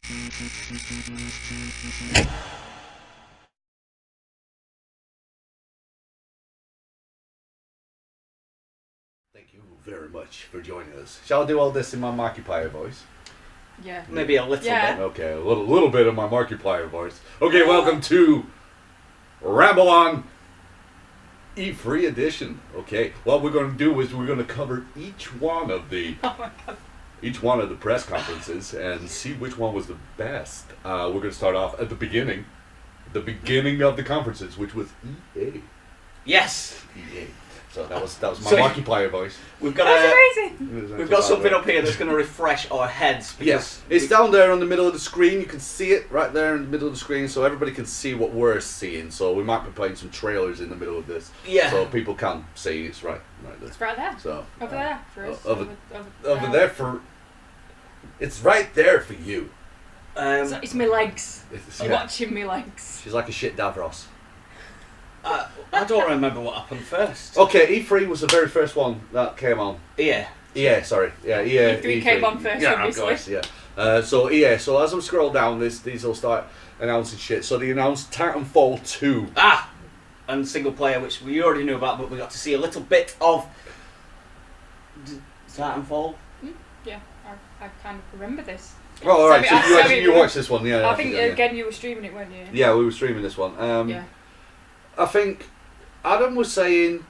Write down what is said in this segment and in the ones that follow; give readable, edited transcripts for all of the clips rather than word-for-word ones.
Thank you very much for joining us. Shall I do all this in my Markiplier voice? Yeah. Maybe a little Yeah. bit. Okay, a little bit of my Markiplier voice. Okay, welcome to Ramble On E3 edition. Okay, what we're going to do is we're going to cover each one of the press conferences and see which one was the best. We're going to start off at the beginning of the conferences, which was EA. Yes, EA. So that was my So- Markiplier voice. we've got That's a, amazing. we've got something up here that's going to refresh our heads. Because Yes, it's down there on the middle of the screen. You can see it right there in the middle of the screen, so everybody can see what we're seeing. So we might be playing some trailers in the middle of this, Yeah. so people can see it's right there. It's right there. So Over there for us. over there for it's right there for you. It's my legs. It's, I'm yeah. watching my legs. She's like a shit Davros. I don't remember what happened first. Okay, E3 was the very first one that came on. Yeah. EA, sorry, yeah, EA. E3 came on first, yeah, obviously. Of course, yeah. So EA. So as we scroll down, these will start announcing shit. So they announced Titanfall 2. And single player, which we already knew about, but we got to see a little bit of Titanfall. Yeah, I kind of remember this. Oh, all right. So I mean, you watched this one, yeah? I think yeah. again you were streaming it, weren't you? Yeah, we were streaming this one. Yeah. I think Adam was saying.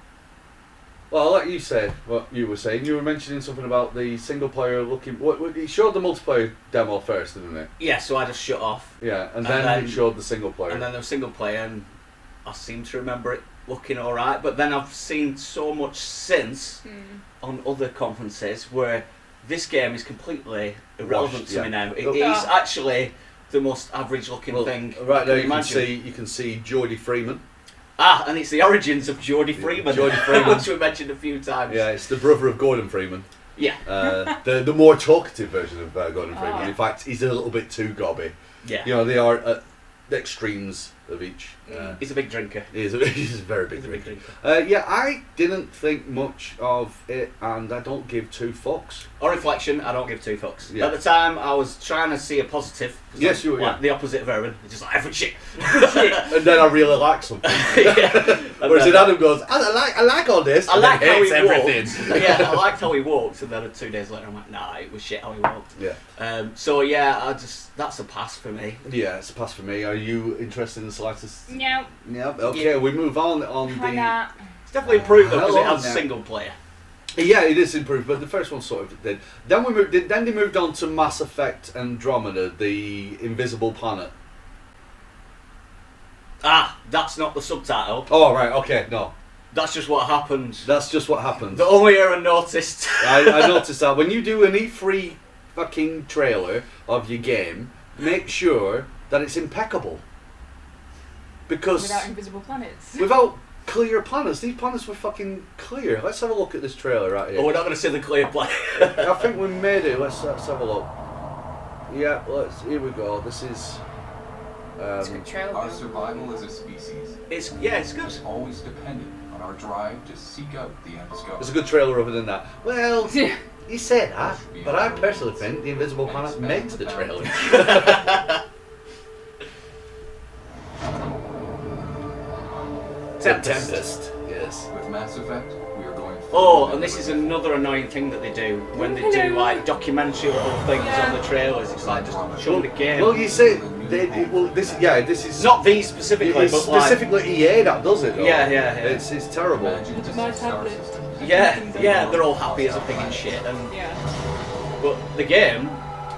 Well, I'll let you say what you were saying. You were mentioning something about the single player looking. He showed the multiplayer demo first, didn't it? Yeah, so I just shut off. Yeah, and then he showed the single player. And then there was single player, and I seem to remember it looking alright, but then I've seen so much since on other conferences where this game is completely irrelevant Washed, to me yeah. now. It is actually the most average looking thing. Right there, imagine. you can see Geordie Freeman. And it's the origins of Geordie Freeman. Geordie Freeman. Which we mentioned a few times. Yeah, it's the brother of Gordon Freeman. Yeah. The more talkative version of Gordon Freeman. Oh. In fact, he's a little bit too gobby. Yeah. You know, they are at the extremes of each. He's a big drinker. He's a very big He's a big drinker. drinker. Yeah, I didn't think much of it, and I don't give two fucks. On reflection, I don't give two fucks. Yeah. At the time, I was trying to see a positive. Yes, you were, Like yeah. the opposite of Erwin. Just like, every shit. And then I really like something. Yeah. Whereas then Adam goes, I like all this. I and like then how he hates everything. walked. Yeah, I liked how he walked, and then 2 days later, I'm like, nah, it was shit how he walked. Yeah. So yeah, that's a pass for me. Yeah, it's a pass for me. Are you interested in the slightest? No. Yeah. Okay, we move on Why the. not? It's definitely improved though because it Hello has now. single player. Yeah, it is improved, but the first one sort of did. Then they moved on to Mass Effect Andromeda, the Invisible Planet. That's not the subtitle. Oh right, okay, no, That's just what happened. that's just what happened. The only Aaron noticed. I noticed that when you do an E3 fucking trailer of your game, make sure that it's impeccable. Because Without invisible planets. without clear planets, these planets were fucking clear. Let's have a look at this trailer right here. Oh, we're not going to see the clear play. I think we made it. Let's have a look. Yeah, here we go. This is. It's a good trailer. Our survival as a species It's good. is always dependent on our drive to seek out the undiscovered. There's a good trailer other than that. Well, you say that, but I personally think the Invisible Planet makes the trailer. Tempest. Yes. With Mass Effect, we are going. Oh, and this is another annoying thing that they do when they do like documentary level things on the trailers. It's like just show the game. Well, you say this is Not these specifically, it's but like specifically EA that does it. Though. Yeah, yeah. It's terrible. Imagine Look at this my is a star tablet. system. yeah, they're all happy as a pig and shit. And Yeah. but the game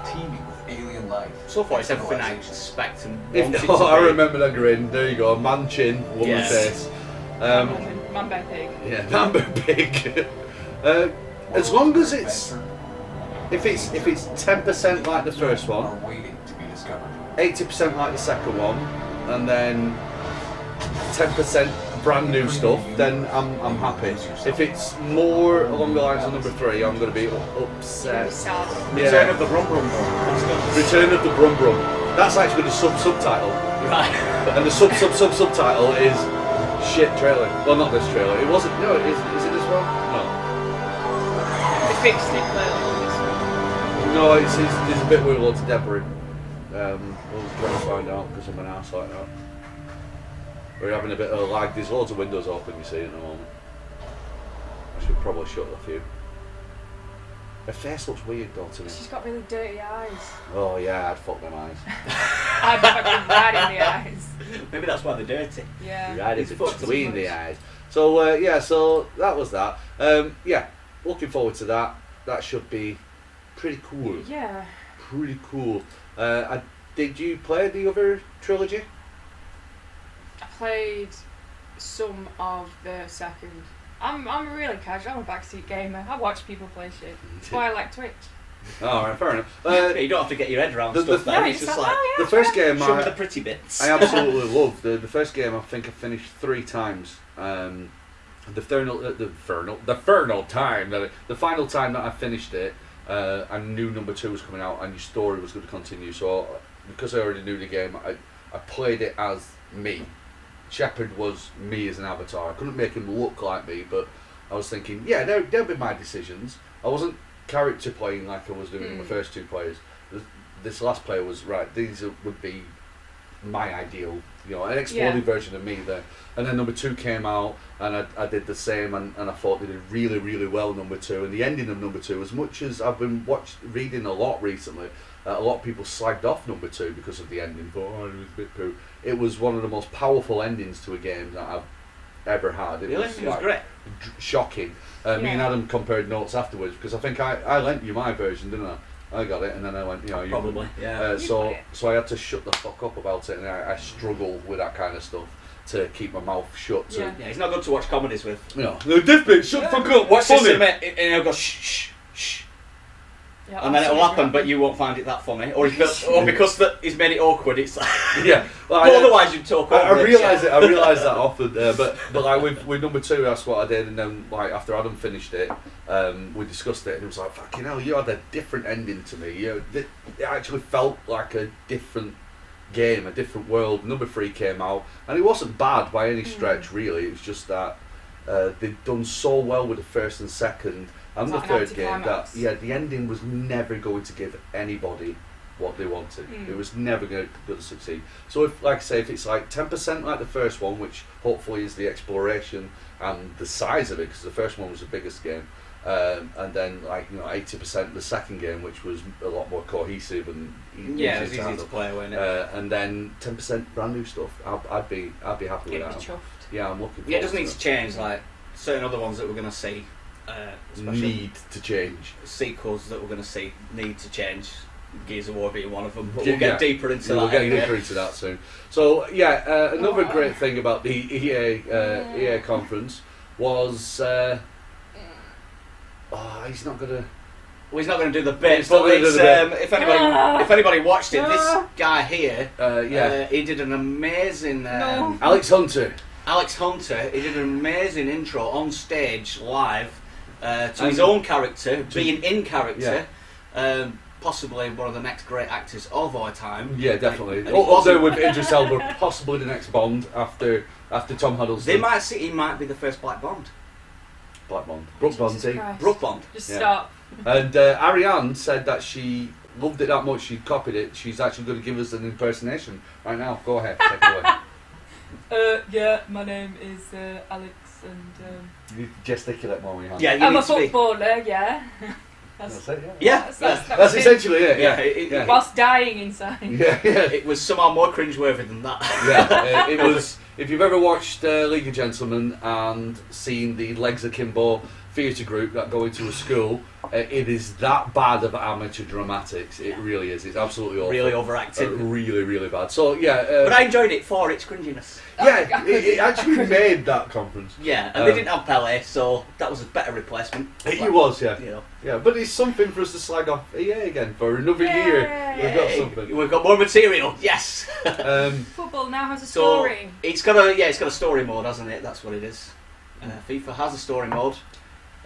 Teeming with alien life. so far it's everything I expect and If, want it oh, to I be. remember that grin. There you go. Man chin, woman Yes. face. Man bear pig. Yeah, number big. As long as it's if it's 10% like the first Are one, waiting to be discovered. 80% like the second one, and then 10% brand new stuff, then I'm happy. If it's more along the lines of number 3, I'm going to be upset. Sad. Return Yeah. of the Rum Rum. That's good. Return of the Brum Brum. That's actually the subtitle, Right. and the subtitle is shit trailer. Well, not this trailer. It wasn't. No, is it this one? No. They fixed it clearly. No, it's a bit with loads of debris. We'll try to find out because I'm an ass like that. We're having a bit of lag. There's loads of windows open, you see, at the moment. I should probably shut a few. Her face looks weird though to me. She's got really dirty eyes. Oh yeah, I'd fuck them eyes. I'd fucking right in the eyes. Maybe that's why they're dirty. Yeah. Right in It's fucked between too the much. eyes. So yeah, so that was that. Yeah, looking forward to that. That should be pretty cool. Yeah. Pretty cool. Did you play the other trilogy? I played some of the second. I'm really casual. I'm a backseat gamer. I watch people play shit. That's why I like Twitch. Alright, fair enough. You don't have to get your head around the- stuff the- then. No, It's it's just like, like, oh, yeah, The first game show me the pretty bits. I absolutely loved. The first game I think I finished 3 times. The final time that I finished it, I knew number 2 was coming out and your story was going to continue. So because I already knew the game, I played it as me. Shepard was me as an avatar. I couldn't make him look like me, but I was thinking, yeah, they'll be my decisions. I wasn't character playing like I was doing in the first 2 players. This last player was right. These would be my ideal, an exploded version of me there. And then number 2 came out, and I did the same, and I thought they did really, really well. Number 2, and the ending of number 2, as much as I've been reading a lot recently, a lot of people slagged off number 2 because of the ending. Thought, it was a bit poo. It was one of the most powerful endings to a game that I've ever had. Really? It was great. Shocking. Me and Adam compared notes afterwards because I think I lent you my version, didn't I? I got it, and then I went, you Probably, yeah. So I had to shut the fuck up about it, and I struggle with that kind of stuff to keep my mouth shut. Yeah. Yeah, it's not good to watch comedies with. This bit, shut the fuck up. What's Watch this funny? and it'll go shh, shh. Yeah, And then it'll absolutely. happen, but you won't find it that funny. Or because he's made it awkward, it's like... Yeah. Well, But otherwise you'd talk over I it. realise it. I realise that often, but like with number 2, that's what I did, and then like after Adam finished it, we discussed it, and it was like, fucking hell, you had a different ending to me. It actually felt like a different game, a different world. Number 3 came out, and it wasn't bad by any stretch, really. It was just that they'd done so well with the first and second and the Like an third game that anticlimax. the ending was never going to give anybody what they wanted. It was never going to succeed. So if, like I say, if it's like 10% like the first one, which hopefully is the exploration and the size of it, because the first one was the biggest game, and then 80% the second game, which was a lot more cohesive and Yeah, it's easier easy to play, wasn't it? and then 10% brand new stuff. I'd be happy with It'd that. be chuffed. Yeah, I'm looking forward Yeah, it doesn't need to to change, like certain other ones that we're going to see, especially need to change. sequels that we're going to see need to change. Gears of War being one of them, but Yeah, we'll get deeper into We'll that. get anyway. deeper into that soon. So yeah, another great thing about the EA conference was he's not gonna. Well, he's not going to do the bit, He's not but gonna do it's, the bit. if anybody watched it, this guy here, Yeah, he did an amazing. No. Alex Hunter. Alex Hunter, he did an amazing intro on stage live to his And- own character, being in character. Possibly one of the next great actors of our time. Yeah, definitely. And he Up there wasn't- with Idris Elba, possibly the next Bond after Tom Hiddleston. They might see he might be the first Black Bond. Black Bond, Brooke Jesus Bondy. Christ. Brooke Bond. Just Yeah. stop. And Ariane said that she loved it that much, she copied it. She's actually going to give us an impersonation right now. Go ahead, take it away. Yeah, my name is Alex, and You gesticulate more when you have. Yeah, you I'm need a to be. footballer. Yeah. That's it. Yeah, That's essentially it. Yeah, Yeah. Whilst dying inside. Yeah, yeah. it was somehow more cringeworthy than that. Yeah, it was. If you've ever watched League of Gentlemen and seen the Legs Akimbo theatre group that go into a school, it is that bad of amateur dramatics. It really is. It's absolutely awful. Really overacted. Really, really bad. So yeah, But I enjoyed it for its cringiness. yeah, it actually made that conference. Yeah, and they didn't have Pele, so that was a better replacement. It was, yeah. You know. Yeah, but it's something for us to slag off EA again for another Yay. year. We've got something. We've got more material. Yes. Football now has a So story. it's got a story mode, hasn't it? That's what it is. FIFA has a story mode.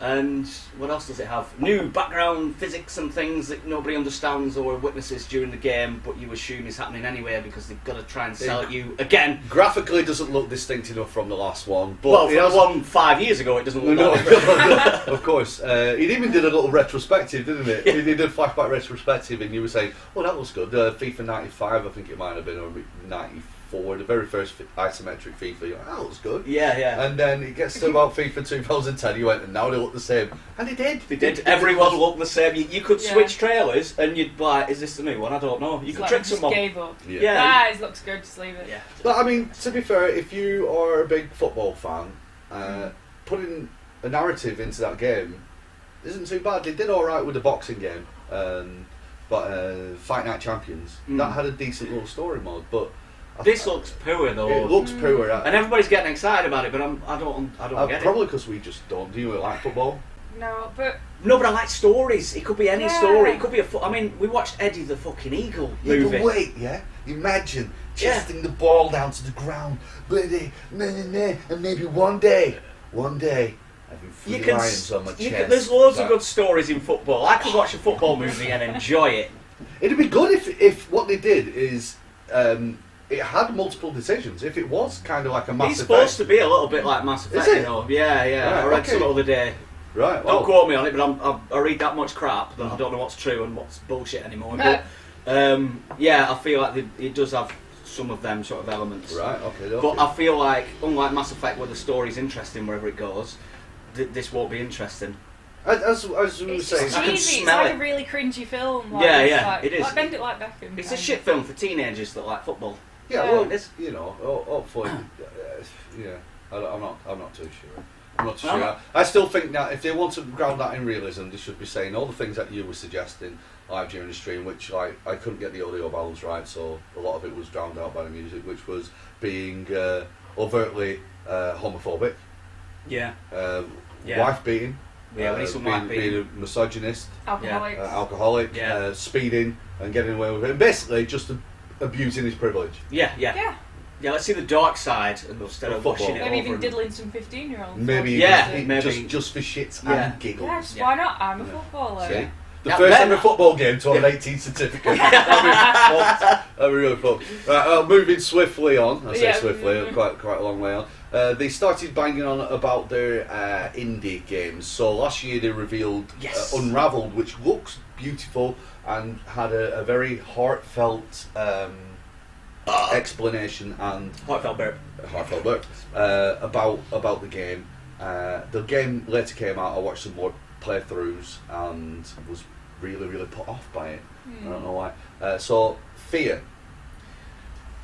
And what else does it have? New background physics and things that nobody understands or witnesses during the game, but you assume is happening anyway because they've got to try and sell it you again. Graphically, doesn't look distinct enough from the last one. But Well, it for has the one 5 years ago, it doesn't look No, that different. of course. He even did a little retrospective, didn't it? Yeah. He did a flashback retrospective, and you were saying, "Oh, that looks good." FIFA '95, I think it might have been, or '94, the very first isometric FIFA. You're like, "That looks good." Yeah. And then it gets to about FIFA 2010. You went, and now they look the same, and they did. They did. Everyone looked the same. You could Yeah. switch trailers, and you'd be like, "Is this the new one? I don't know." You It's could like trick I just someone. gave up. Yeah. Yeah. It looks good, just leave it. Yeah. But I mean, to be fair, if you are a big football fan, putting a narrative into that game isn't too bad. They did all right with the boxing game, but Fight Night Champions that had a decent little story mode. But This looks poor though. it looks poor. And everybody's getting excited about it, but I don't get it. Probably because we just don't. Do you like football? No, but No, but I like stories. It could be any Yeah. story. It could be I mean, we watched Eddie the fucking Eagle movie. but wait, imagine Yeah. chesting the ball down to the ground, and maybe one day, having You 3 can, lions on my chest. there's loads That- of good stories in football. I could watch a football movie and enjoy it. It'd be good if what they did is it had multiple decisions. If it was kind of like a Mass He's Effect. supposed to be a little bit like Mass Effect, Is it? you know. Yeah. Right, I read okay. some the other day. Right. Don't Well, quote me on it, but I read that much crap that I don't know what's true and what's bullshit anymore. But yeah, I feel like it does have some of them sort of elements. right. Okay. But I feel like, unlike Mass Effect, where the story's interesting wherever it goes, this won't be interesting. as we were it's saying, just I can cheesy. It's smell like it. a really cringy film. Like, Yeah, it's yeah, like, it is. Like Bend It Like Beckham. It's a kind shit of. film for teenagers that like football. yeah. Yeah. Well, It's- you know, hopefully, yeah. I'm not too sure. I'm not too I'm sure. not- I still think that if they want to ground that in realism, they should be saying all the things that you were suggesting live during the stream, which like I couldn't get the audio balance right, so a lot of it was drowned out by the music, which was being overtly homophobic, Yeah. Yeah. wife beating, Yeah, we need some wife beating. being a misogynist, Alcoholics. alcoholic, Yeah. speeding and getting away with it, and basically just abusing his privilege. Yeah. Yeah. Let's see the dark side instead of Football. washing it Maybe over. even and- diddling some 15-year-olds. Maybe, Yeah, just, maybe. just for shits Yeah. and giggles. Yeah, just Yeah. why not? I'm a footballer. See? The Now first then- ever football game to have an 18 certificate. That'd be really fun. Right, moving swiftly on. I say Yeah. swiftly, quite a long way on. They started banging on about their indie games. So last year they revealed Yes. Unraveled, which looks beautiful and had a very heartfelt explanation and Heartfelt burp. heartfelt work about the game. The game later came out. I watched some more playthroughs and was really put off by it. I don't know why. So Fear.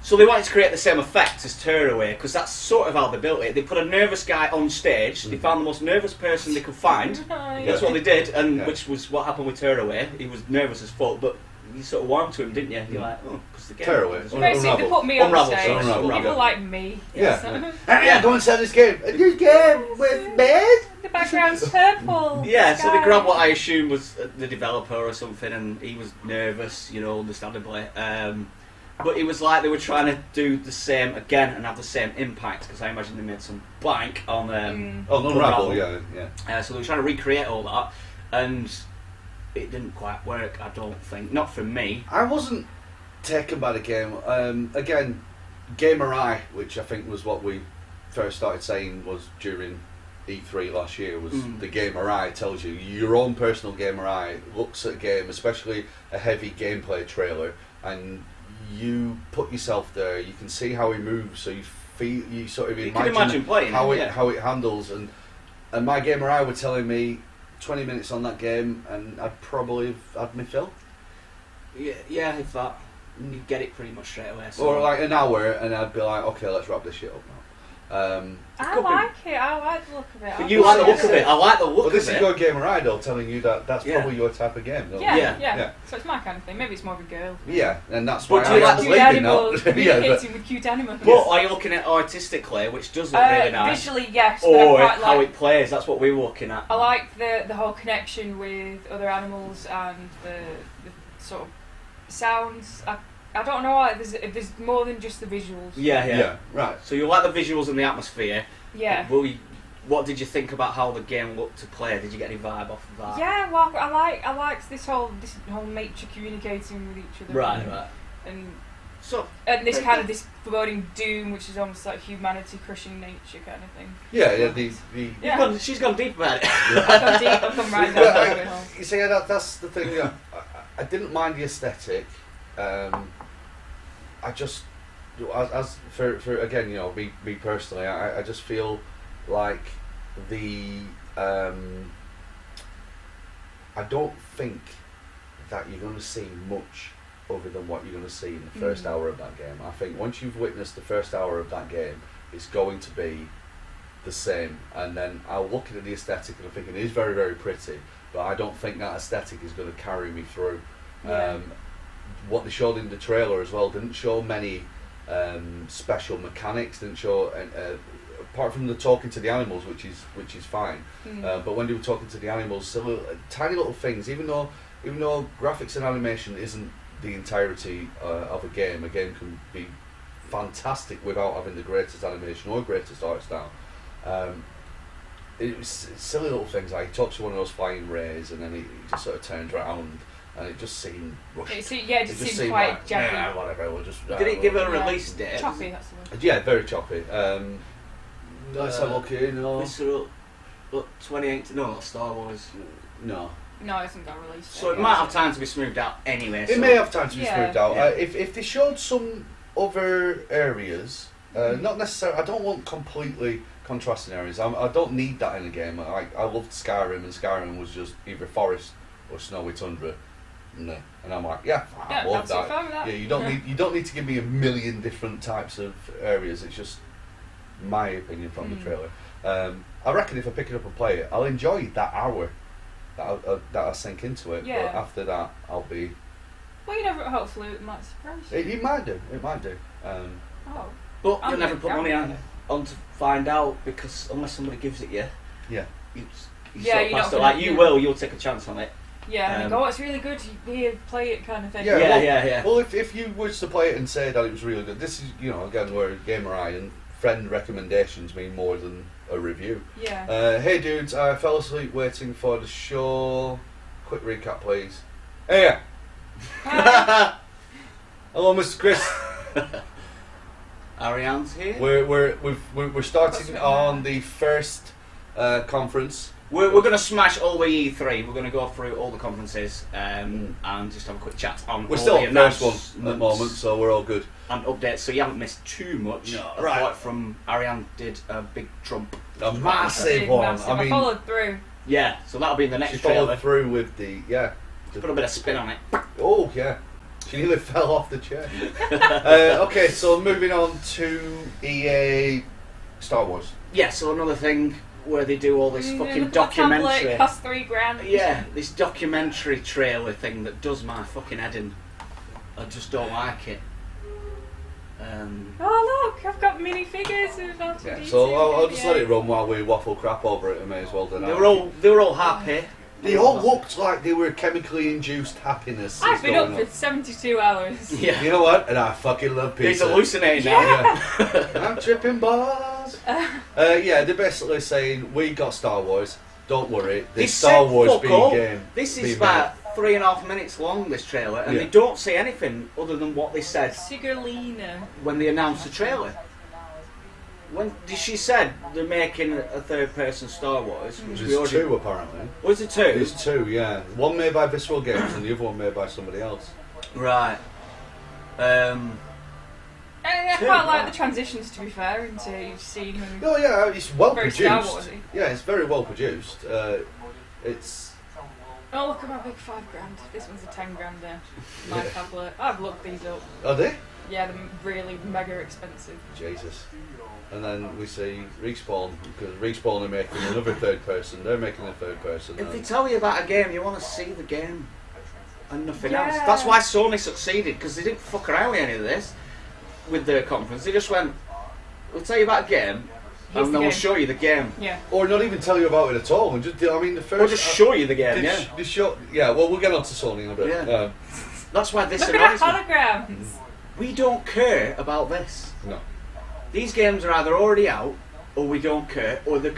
So they wanted to create the same effect as Tearaway because that's sort of how they built it. They put a nervous guy on stage. They found the most nervous person they could find. That's what they did, and Yeah. which was what happened with Tearaway. He was nervous as fuck, but you sort of warmed to him, didn't you? You're like, oh, because the game. Tearaway. was- Unravel. Basically, they put me on Unravel, stage. sorry, People Unravel. like me. Yeah. Yeah. Go and sell this game. A new game with bed. The background's purple. Yeah, so they sky. grabbed what I assume was the developer or something, and he was nervous, you know, understandably. But it was like they were trying to do the same again and have the same impact because I imagine they made some bank on Oh, Unravel. Yeah. so they were trying to recreate all that, and it didn't quite work. I don't think, not for me. I wasn't taken by the game. Again, Gamer Eye, which I think was what we first started saying was during E3 last year, was the Gamer Eye tells you your own personal Gamer Eye looks at a game, especially a heavy gameplay trailer, and you put yourself there. You can see how he moves, so you feel, you sort of You can imagine playing how it, it yeah. how it handles, and my Gamer Eye were telling me 20 minutes on that game, and I'd probably have had my fill. Yeah, if that, you get it pretty much straight away. So. Or like an hour, and I'd be like, okay, let's wrap this shit up now. I could be- like it. I like the look of it. But I you like the like look of it. I like the look Well, this of is it. your Gamer Eye, though, telling you that that's Yeah. probably your type of game. Though. Yeah, Yeah. yeah, So it's my kind of thing. Maybe it's more of a girl. Yeah, and that's But why do you I like am Cute leaving now. animals. Yeah, Communicating with cute animals. But are you looking at artistically, which does look really nice, Visually, yes. But or I quite how like, it plays? That's what we were looking at. I like the whole connection with other animals and the sort of sounds. I don't know why. There's more than just the visuals. Yeah. Yeah, right. So you like the visuals and the atmosphere. Yeah. Will you, What did you think about how the game looked to play? Did you get any vibe off of that? Yeah, well, I liked this whole nature communicating with each other. Right, right. And So, this kind of this foreboding doom, which is almost like humanity crushing nature kind of thing. Yeah, Yeah. she's gone deep about it. I've gone deep, I've gone right down the rabbit hole. You see, that's the thing. I didn't mind the aesthetic. I just, as for again, me personally, I just feel like I don't think that you're going to see much other than what you're going to see in the first hour of that game. I think once you've witnessed the first hour of that game, it's going to be the same. And then I'll look at the aesthetic and I'm thinking it is very, very pretty, but I don't think that aesthetic is going to carry me through. Yeah. What they showed in the trailer as well didn't show many special mechanics, didn't show apart from the talking to the animals, which is fine. But when they were talking to the animals, so tiny little things, even though graphics and animation isn't the entirety of a game can be fantastic without having the greatest animation or greatest art style. It was silly little things like he talks to one of those flying rays and then he just sort of turns around and it just seemed rushed. It seemed quite like, jagged. yeah, whatever, we'll just... Did it give a release date? Choppy, that's the word. Yeah, very choppy. Let's have a look here, no. This 2018, no, not Star Wars. No. No, it hasn't got released. So it might have time to be smoothed out anyway. It may have time to be Yeah. smoothed out. Yeah. If they showed some other areas, not necessarily, I don't want completely contrasting areas. I don't need that in a game. I loved Skyrim, and Skyrim was just either forest or snowy tundra. No. And I'm like, yeah, I love absolutely that. fine with that. Yeah, you don't need to give me a million different types of areas. It's just my opinion from the trailer. I reckon if I pick it up and play it, I'll enjoy that hour that I sink into it. Yeah. But after that, I'll be. Well, you never hopefully it might surprise you. It might do. It might do. Oh. But I'm you'll never gonna put go money with on to find out, because unless somebody gives it you, Yeah. you Yeah, sort of you're pass not it, like gonna- you yeah. will, you'll take a chance on it. Yeah, and go, oh, it's really good. Here, play it, kind of thing. Yeah, Yeah. Well, if you was to play it and say that it was really good, this is again where Gamer Eye and friend recommendations mean more than a review. Yeah. Hey dudes, I fell asleep waiting for the show. Quick recap, please. Hey. Hello, Mr. Chris. Ariane's here. We're starting on the first conference. We're going to smash all the E3. We're going to go through all the conferences and just have a quick chat on We're all still the on the first one announcements at the moment, so we're all good. and updates, so you haven't missed too much. No, apart right. from Ariane did a big Trump. A massive Big, one. massive. I mean, followed through. Yeah, so that'll be in the she next followed trailer. through with the Put a bit of spin on it. Oh yeah, she nearly fell off the chair. Okay, so moving on to EA Star Wars. Yeah, so another thing where they do all this fucking Look at the tablet, documentary. cost $3,000. Yeah, this documentary trailer thing that does my fucking head in. I just don't like it. Oh look, I've got minifigures of R2D2. Yeah, so I'll just let it run while we waffle crap over it. I may as well do that. They were all happy. They all looked like they were chemically induced happiness. I've is been going up for 72 hours. Yeah, You know what? And I fucking love he's pizza. hallucinating now. Yeah. I'm tripping balls. Yeah, they're basically saying we got Star Wars. Don't worry, They there's Star said Wars fuck being all. game. This is being about 3.5 minutes long, this trailer, and Yeah. they don't say anything other than what they said Sigalina. when they announced the trailer. When she said they're making a third-person Star Wars, which we There's already... two apparently. Was it two? There's two, yeah. One made by Visceral Games and the other one made by somebody else. Right. I Two, quite like wow. the transitions, to be fair, into scene and Oh yeah, it's well Very Star produced. Warsy. Yeah, it's very well produced. It's oh look at my big $5,000. This one's a $10,000 there. My Yeah. tablet. I've looked these up. are they? Yeah, they're really mega expensive. Jesus. And then we see Respawn, because Respawn are making another third person. They're making a third person. If they and- tell you about a game, you want to see the game and nothing else. Yeah. That's why Sony succeeded, because they didn't fuck around with any of this with their conference. They just went, we'll tell you about a game, Here's and the then we'll game. show you the game. Yeah. Or not even tell you about it at all. And just, I mean, the first. Or just show you the game, they yeah. they show, yeah, well, we'll get on to Sony in a bit. Yeah. That's why this Look at annoys the me. holograms. We don't care about this. No. These games are either already out, or we don't care, or they're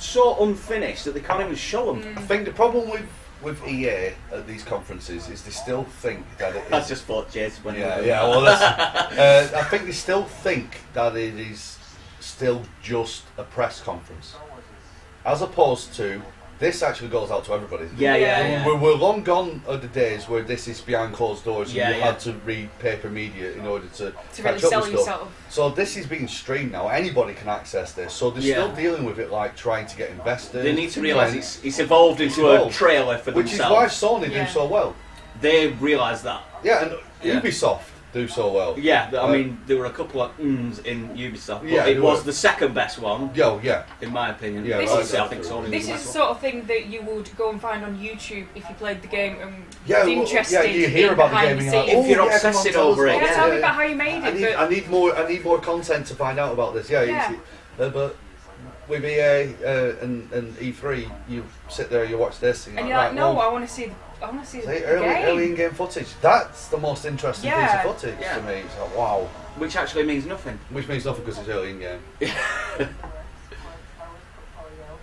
so unfinished that they can't even show them. I think the problem with EA at these conferences is they still think that it is. That's just thought Jason when Yeah, yeah. Well, that's, I think they still think that it is still just a press conference, as opposed to this actually goes out to everybody. Yeah, yeah, Yeah. yeah. We're long gone are the days where this is behind closed doors and Yeah, you yeah. had to read paper media in order to To catch really up sell with stuff. yourself. So this is being streamed now. Anybody can access this. So they're Yeah. still dealing with it like trying to get investors. They need to realise trying- it's evolved into a evolved. trailer for which themselves. is why Sony Yeah. do so well. They realise that. Yeah, and Yeah. Ubisoft do so well. Yeah, I mean, there were a couple of ums in Ubisoft, but Yeah, it there was were. the second best one, Yo, yeah. in my opinion. Yeah, This Obviously, is- I think Sony This was the is the best one. sort of thing that you would go and find on YouTube if you played the game and Yeah, was well, interested yeah, you hear in about the behind game the and you're like, scenes. If you're oh, yeah, come on, obsessing tell us over it, Yeah, yeah. tell me about how you made it. I need more content to find out about this. Yeah, Yeah. but with EA and E3, you sit there, you watch this, and and you're you're like, like, no, well, I want to see the see, game. early in-game footage. That's the most interesting Yeah. piece of footage Yeah. to me. It's like, wow, Which actually means nothing. which means nothing because it's early in-game.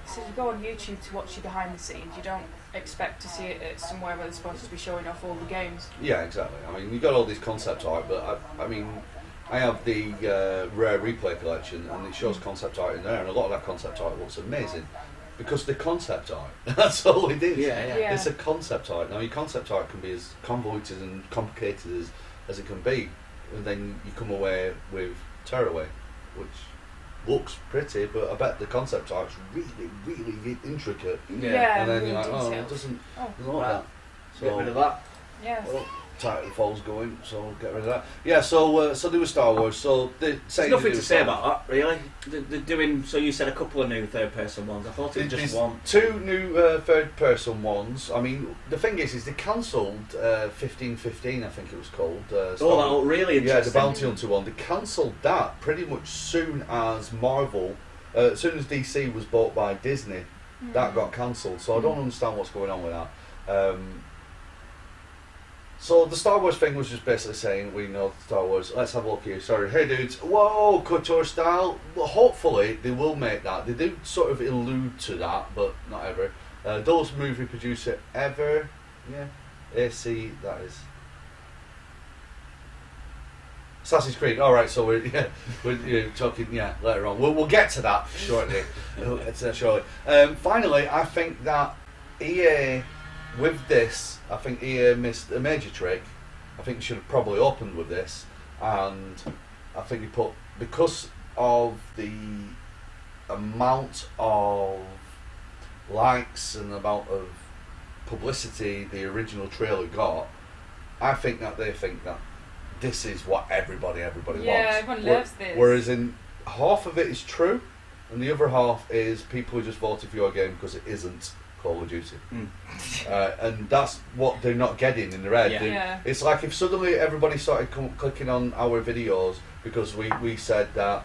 So if you go on YouTube to watch your behind the scenes, you don't expect to see it at somewhere where they're supposed to be showing off all the games. Yeah, exactly. I mean, you got all these concept art, but I mean, I have the Rare Replay collection, and it shows concept art in there, and a lot of that concept art looks amazing because the concept art. That's all it is. Yeah, yeah. Yeah. It's a concept art. Now, your concept art can be as convoluted and complicated as it can be, and then you come away with Tearaway, which looks pretty, but I bet the concept art's really, really intricate. Yeah. And then really you're like, oh, it detailed. doesn't Oh, look like Right. that. Get rid of that. yeah. Well, Titanfall's going, so get rid of that. Yeah, so there was Star Wars. So There's nothing to say about that, really. They're doing. So you said a couple of new third-person ones. I thought it was just one. Two new third-person ones. I mean, the thing is they cancelled 1515, I think it was called. Star Oh, that Wars. looked really Yeah, the interesting. Bounty Hunter one. They cancelled that pretty much soon as Marvel, as soon as DC was bought by Disney, that got cancelled. So I don't understand what's going on with that. So the Star Wars thing was just basically saying, we know Star Wars, let's have a look here. Sorry, hey dudes, whoa, couture style. Well, hopefully they will make that. They do sort of allude to that, but not ever. Those movie producer ever, yeah, AC, that is. Assassin's Creed. All right, so we're talking later on. We'll get to that shortly. Shortly. Finally, I think that EA with this, I think EA missed a major trick. I think they should have probably opened with this, and I think they put, because of the amount of likes and the amount of publicity the original trailer got, I think that they think that this is what everybody Yeah, wants. everyone loves this. Whereas in half of it is true, and the other half is people who just voted for your game because it isn't Call of Duty. And that's what they're not getting in their head. Yeah. Yeah. It's like if suddenly everybody started clicking on our videos because we said that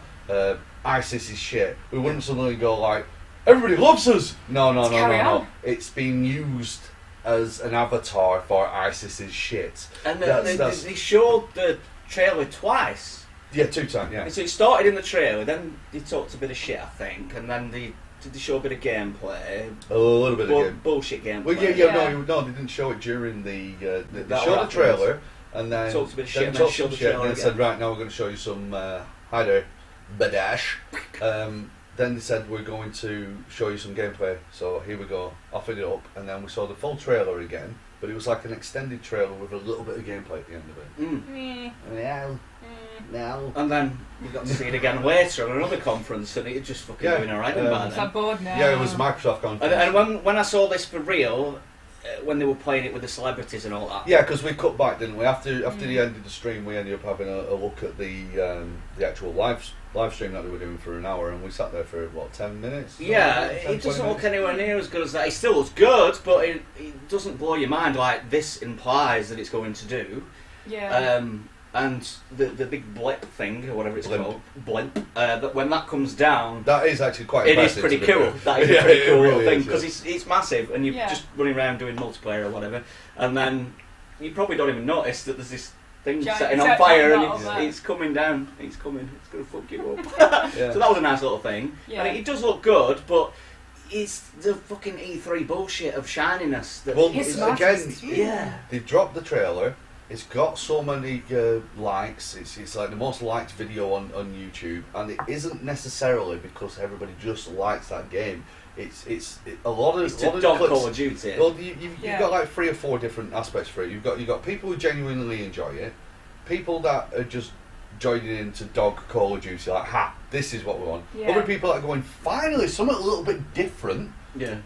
ISIS is shit, we wouldn't suddenly go like, everybody loves us! No. Carry on. It's being used as an avatar for ISIS's shit. And That's- they showed the trailer twice. Yeah, 2 times, yeah. So it started in the trailer, then they talked a bit of shit, I think, and then did they show a bit of gameplay? A little bit of game. Bullshit gameplay. Well, Yeah. no, they didn't show it during the. They That showed the was trailer and then Talked a bit of shit and then talked showed some the shit and trailer then said, again. right, now we're going to show you some. Hi there, Badash. Then they said we're going to show you some gameplay. So here we go. Offered it up, and then we saw the full trailer again. But it was like an extended trailer with a little bit of gameplay at the end of it. Mm. Meh. No. And then we got to see it again later on another conference, and it had just fucking Yeah, doing alright by I'm then. bored now. Yeah, it was Microsoft conference. And when I saw this for real, when they were playing it with the celebrities and all that. Yeah, because we cut back, didn't we? After the end of the stream, we ended up having a look at the actual live stream that they were doing for an hour, and we sat there for 10 minutes. Yeah, 10, it 20 doesn't look minutes? anywhere near as good as that. It still looks good, but it doesn't blow your mind like this implies that it's going to do. Yeah. And the big blip thing, or whatever it's Blimp. called, blimp, that when that comes down, That is actually quite it is impressive. pretty to be cool. fair. That is a Yeah, pretty it cool really little thing is, because yeah. it's massive, and you're Yeah. just running around doing multiplayer or whatever, and then you probably don't even notice that there's this thing Giant setting on set fire, coming and out of that. it's coming down. It's coming. It's going to fuck you up. Yeah. So that was a nice little thing, Yeah. and it does look good, but it's the fucking E3 bullshit of shininess. That Well, His it's, smartest. again, yeah. they've dropped the trailer. It's got so many likes. It's like the most liked video on YouTube, and it isn't necessarily because everybody just likes that game. It's a lot of It's lot to of dog clips- Call of Duty. Well, you've Yeah. got like 3 or 4 different aspects for it. You've got people who genuinely enjoy it, people that are just joining in to dog Call of Duty, like, ha, this is what we want. Yeah. Other people that are going, finally, something a little bit different, Yeah.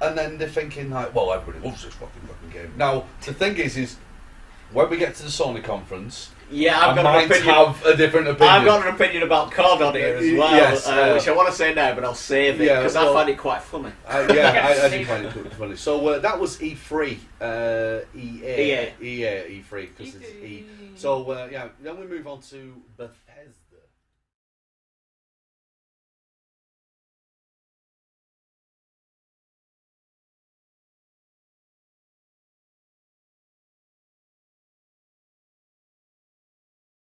and then they're thinking like, well, everybody loves this fucking game. Now, the thing is when we get to the Sony conference, Yeah, I I've got might an opinion. have a different opinion. I've got an opinion about COD on here as well, Yes, which I want to say now, but I'll save it Yeah, because well- I find it quite funny. I do find it quite funny. So that was E3, EA E3 because it's E. So then we move on to Bethesda.